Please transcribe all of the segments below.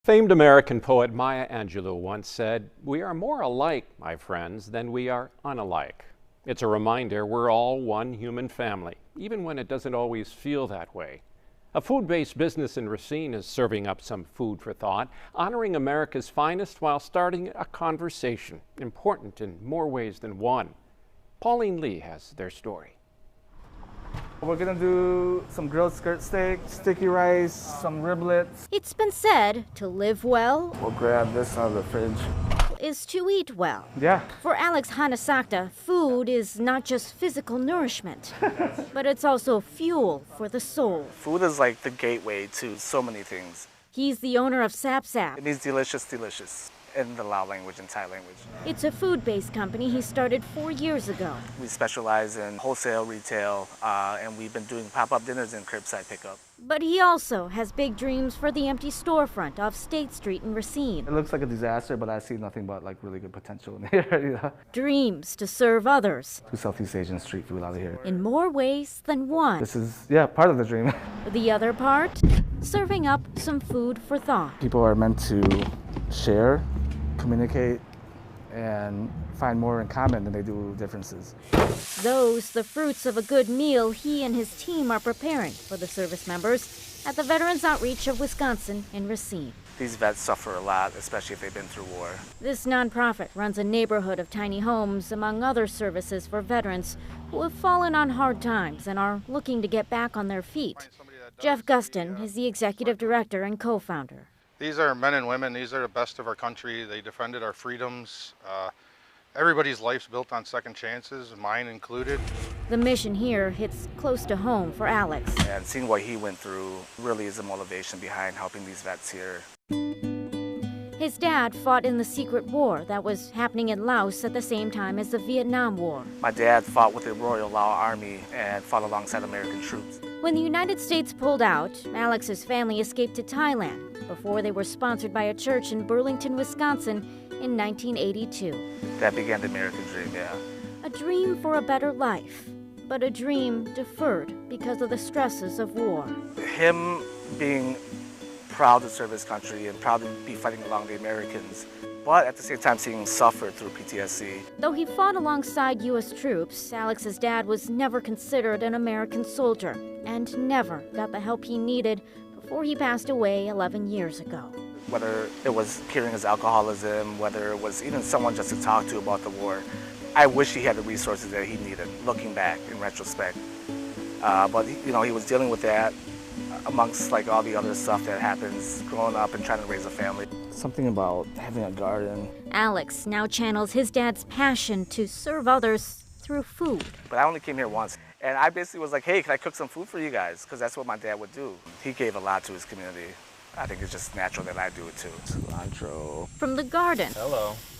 Famed American poet Maya Angelou once said, "We are more alike, my friends, than we are unalike." It's a reminder we're all one human family, even when it doesn't always feel that way. A food-based business in Racine is serving up some food for thought, honoring America's finest while starting a conversation, important in more ways than one. Pauline Lee has their story. We're gonna do some grilled skirt steak, sticky rice, some riblets. It's been said to live well We'll grab this out of the fridge. is to eat well. Yeah. For Alex Hanesakda, food is not just physical nourishment, but it's also fuel for the soul. Food is like the gateway to so many things. He's the owner of SapSap. It means delicious, delicious in the Lao language and Thai language. It's a food-based company he started 4 years ago. We specialize in wholesale, retail, and we've been doing pop-up dinners and curbside pickup. But he also has big dreams for the empty storefront off State Street in Racine. It looks like a disaster, but I see nothing but like really good potential in here. You know? Dreams to serve others Do Southeast Asian street food out of here. in more ways than one. This is, part of the dream. The other part, serving up some food for thought. People are meant to share, communicate, and find more in common than they do differences. Those the fruits of a good meal he and his team are preparing for the service members at the Veterans Outreach of Wisconsin in Racine. These vets suffer a lot, especially if they've been through war. This nonprofit runs a neighborhood of tiny homes, among other services for veterans who have fallen on hard times and are looking to get back on their feet. Jeff Guston is the executive director and co-founder. These are men and women. These are the best of our country. They defended our freedoms. Everybody's life's built on second chances, mine included. The mission here hits close to home for Alex. And seeing what he went through really is the motivation behind helping these vets here. His dad fought in the secret war that was happening in Laos at the same time as the Vietnam War. My dad fought with the Royal Lao Army and fought alongside American troops. When the United States pulled out, Alex's family escaped to Thailand before they were sponsored by a church in Burlington, Wisconsin in 1982. That began the American dream, yeah. A dream for a better life, but a dream deferred because of the stresses of war. Him being proud to serve his country and proud to be fighting along the Americans, but at the same time seeing him suffer through PTSD. Though he fought alongside U.S. troops, Alex's dad was never considered an American soldier and never got the help he needed before he passed away 11 years ago. Whether it was curing his alcoholism, whether it was even someone just to talk to about the war, I wish he had the resources that he needed, looking back in retrospect. But he was dealing with that amongst like all the other stuff that happens growing up and trying to raise a family. Something about having a garden. Alex now channels his dad's passion to serve others through food. But I only came here once, and I basically was like, hey, can I cook some food for you guys? Because that's what my dad would do. He gave a lot to his community. I think it's just natural that I do it too. Cilantro. From the garden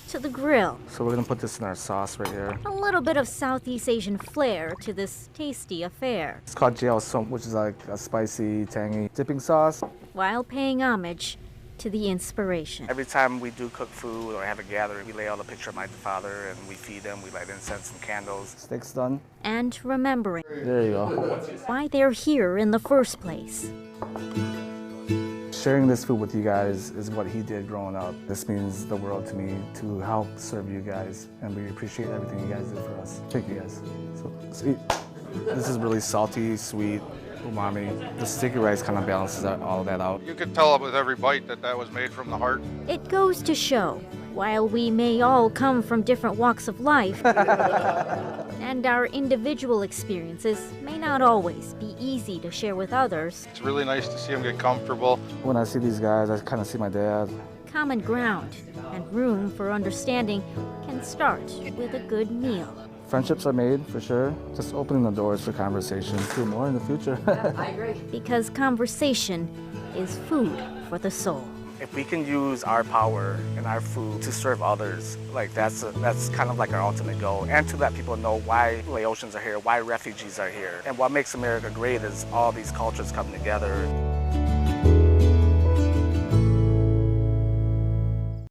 to the grill. So we're gonna put this in our sauce right here. A little bit of Southeast Asian flair to this tasty affair, It's called jiao som, which is like a spicy, tangy dipping sauce. while paying homage to the inspiration. Every time we do cook food or have a gathering, we lay out a picture of my father and we feed them. We light incense and candles. Steak's done. And remembering There you go. why they're here in the first place. Sharing this food with you guys is what he did growing up. This means the world to me to help serve you guys, and we appreciate everything you guys did for us. Thank you guys. So let's eat. This is really salty, sweet, umami. The sticky rice kind of balances all of that out. You could tell with every bite that was made from the heart. It goes to show, while we may all come from different walks of life, and our individual experiences may not always be easy to share with others, It's really nice to see them get comfortable. When I see these guys, I kind of see my dad. common ground and room for understanding can start with a good meal. Friendships are made, for sure. Just opening the doors for conversation. Do more in the future. Because conversation is food for the soul. If we can use our power and our food to serve others, like that's kind of like our ultimate goal. And to let people know why Laotians are here, why refugees are here. And what makes America great is all these cultures coming together.